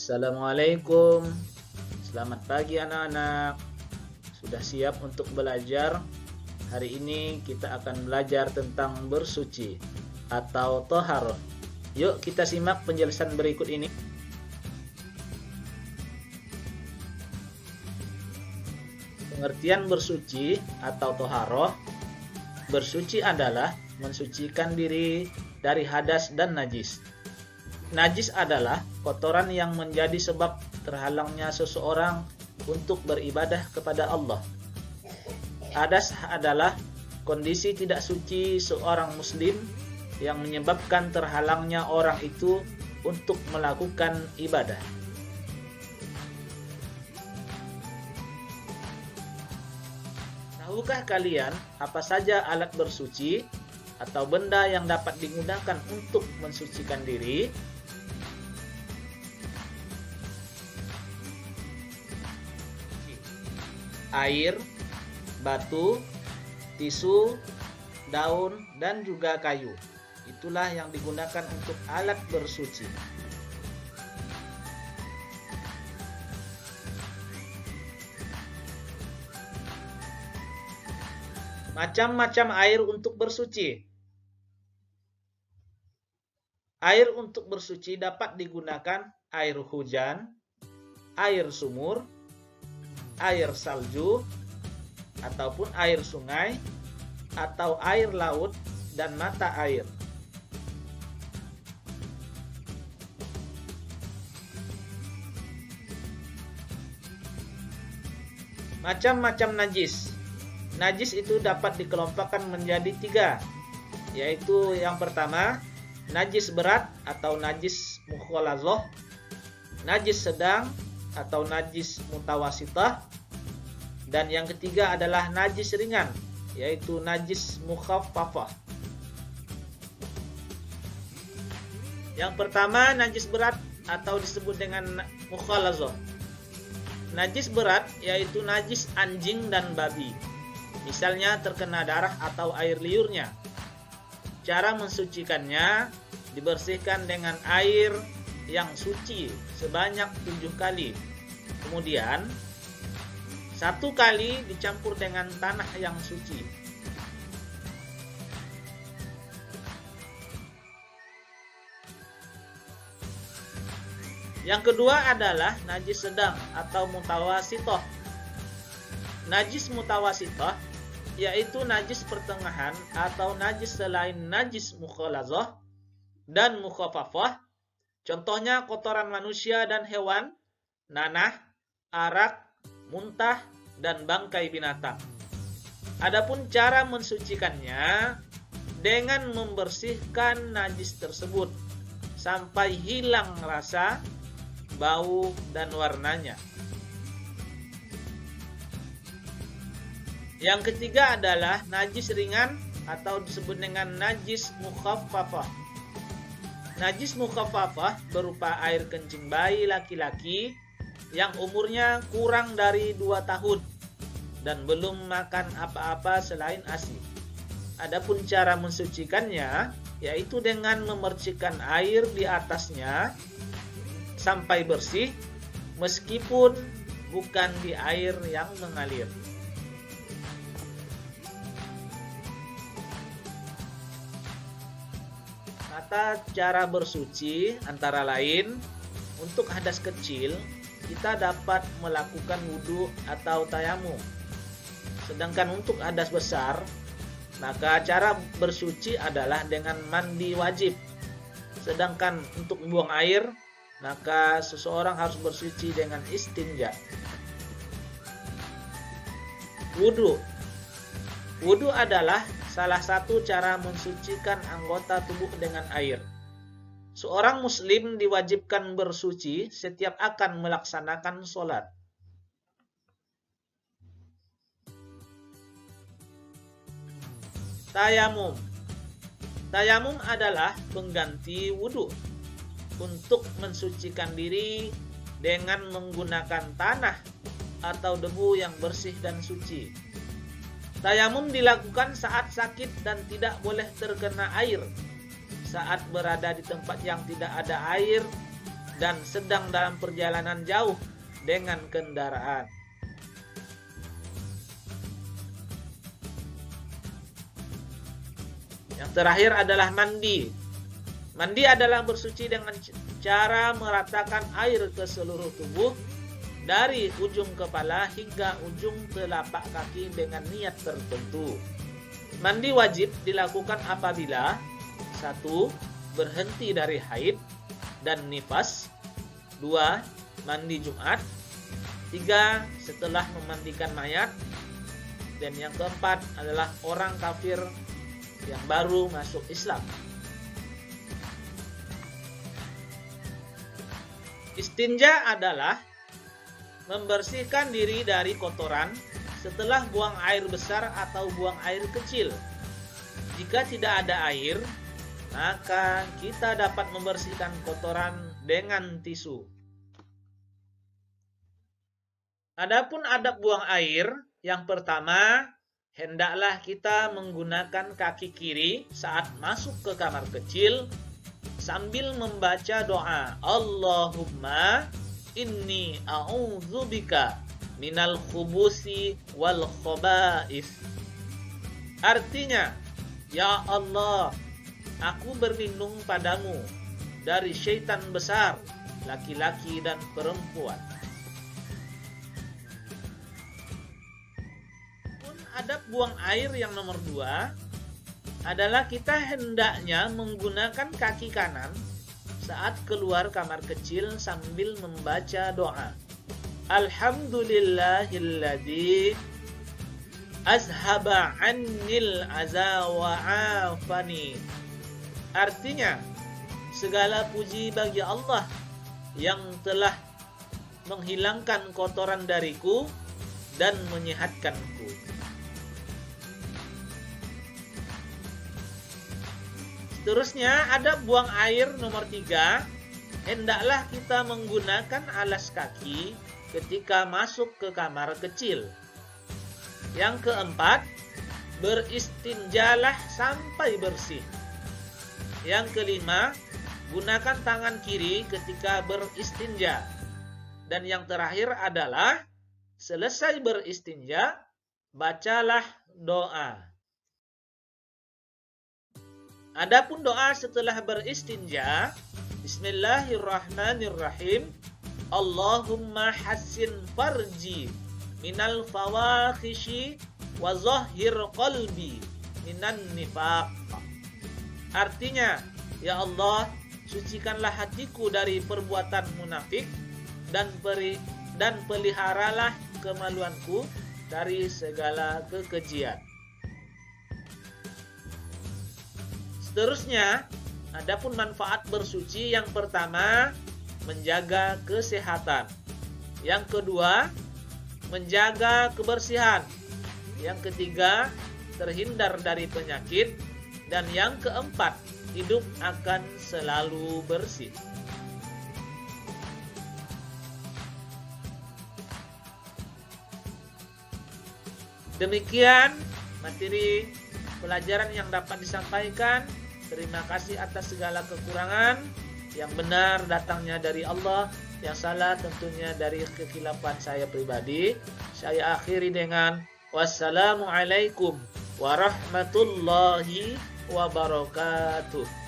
Assalamualaikum. Selamat pagi anak-anak. Sudah siap untuk belajar? Hari ini kita akan belajar tentang bersuci atau toharoh. Yuk kita simak penjelasan berikut ini. Pengertian bersuci atau toharoh. Bersuci adalah mensucikan diri dari hadas dan najis. Najis adalah kotoran yang menjadi sebab terhalangnya seseorang untuk beribadah kepada Allah. Hadas adalah kondisi tidak suci seorang muslim yang menyebabkan terhalangnya orang itu untuk melakukan ibadah. Tahukah kalian apa saja alat bersuci atau benda yang dapat digunakan untuk mensucikan diri? Air, batu, tisu, daun, dan juga kayu. Itulah yang digunakan untuk alat bersuci. Macam-macam air untuk bersuci. Air untuk bersuci dapat digunakan air hujan, air sumur, air salju, ataupun air sungai, atau air laut, dan mata air. Macam-macam najis. Najis itu dapat dikelompokkan menjadi 3, yaitu yang pertama, najis berat atau najis mukhalazah, najis sedang atau najis mutawasitah, dan yang ketiga adalah najis ringan, yaitu najis mukhaffafah. Yang pertama, najis berat atau disebut dengan mukhalazah. Najis berat yaitu najis anjing dan babi, misalnya terkena darah atau air liurnya. Cara mensucikannya, dibersihkan dengan air yang suci sebanyak 7 kali. Kemudian 1 kali dicampur dengan tanah yang suci. Yang kedua adalah najis sedang atau mutawasithah. Najis mutawasithah yaitu najis pertengahan atau najis selain najis mukhalazah dan mukhaffafah. Contohnya kotoran manusia dan hewan, nanah, arak, muntah, dan bangkai binatang. Adapun cara mensucikannya dengan membersihkan najis tersebut sampai hilang rasa, bau, dan warnanya. Yang ketiga adalah najis ringan atau disebut dengan najis mukhaffafah. Najis mukhaffafah berupa air kencing bayi laki-laki yang umurnya kurang dari 2 tahun dan belum makan apa-apa selain ASI. Adapun cara mensucikannya yaitu dengan memercikkan air di atasnya sampai bersih, meskipun bukan di air yang mengalir. Cara bersuci antara lain, untuk hadas kecil kita dapat melakukan wudhu atau tayamum. Sedangkan untuk hadas besar, maka cara bersuci adalah dengan mandi wajib. Sedangkan untuk buang air, maka seseorang harus bersuci dengan istinja. Wudhu. Wudhu adalah salah satu cara mensucikan anggota tubuh dengan air. Seorang muslim diwajibkan bersuci setiap akan melaksanakan sholat. Tayamum. Tayamum adalah pengganti wudhu untuk mensucikan diri dengan menggunakan tanah atau debu yang bersih dan suci. Tayamum dilakukan saat sakit dan tidak boleh terkena air. Saat berada di tempat yang tidak ada air, dan sedang dalam perjalanan jauh dengan kendaraan. Yang terakhir adalah mandi. Mandi adalah bersuci dengan cara meratakan air ke seluruh tubuh dari ujung kepala hingga ujung telapak kaki dengan niat tertentu. Mandi wajib dilakukan apabila 1. Berhenti dari haid dan nifas. 2. Mandi Jumat. 3. Setelah memandikan mayat. Dan yang keempat adalah orang kafir yang baru masuk Islam. Istinja adalah membersihkan diri dari kotoran setelah buang air besar atau buang air kecil. Jika tidak ada air, maka kita dapat membersihkan kotoran dengan tisu. Adapun adab buang air, yang pertama, hendaklah kita menggunakan kaki kiri saat masuk ke kamar kecil sambil membaca doa, Allahumma inni a'udzubika minal khubusi wal khaba'is. Artinya, ya Allah, aku berlindung padamu dari syaitan besar, laki-laki dan perempuan. Adab buang air yang nomor 2 adalah kita hendaknya menggunakan kaki kanan saat keluar kamar kecil sambil membaca doa. Alhamdulillahilladzi azhaba annil aza wa afani. Artinya, segala puji bagi Allah yang telah menghilangkan kotoran dariku dan menyehatkanku. Seterusnya, adab buang air nomor 3, hendaklah kita menggunakan alas kaki ketika masuk ke kamar kecil. Yang keempat, beristinjalah sampai bersih. Yang kelima, gunakan tangan kiri ketika beristinja. Dan yang terakhir adalah, selesai beristinja, bacalah doa. Adapun doa setelah beristinja, Bismillahirrahmanirrahim. Allahumma hassin farji minal fawakhishi wa zahhir qalbi minan nifaq. Artinya, ya Allah, sucikanlah hatiku dari perbuatan munafik dan peliharalah kemaluanku dari segala kekejian. Seterusnya, adapun manfaat bersuci, yang pertama, menjaga kesehatan. Yang kedua, menjaga kebersihan. Yang ketiga, terhindar dari penyakit. Dan yang keempat, hidup akan selalu bersih. Demikian materi pelajaran yang dapat disampaikan. Terima kasih atas segala kekurangan. Yang benar datangnya dari Allah, yang salah tentunya dari kekhilafan saya pribadi. Saya akhiri dengan wassalamualaikum warahmatullahi wabarakatuh.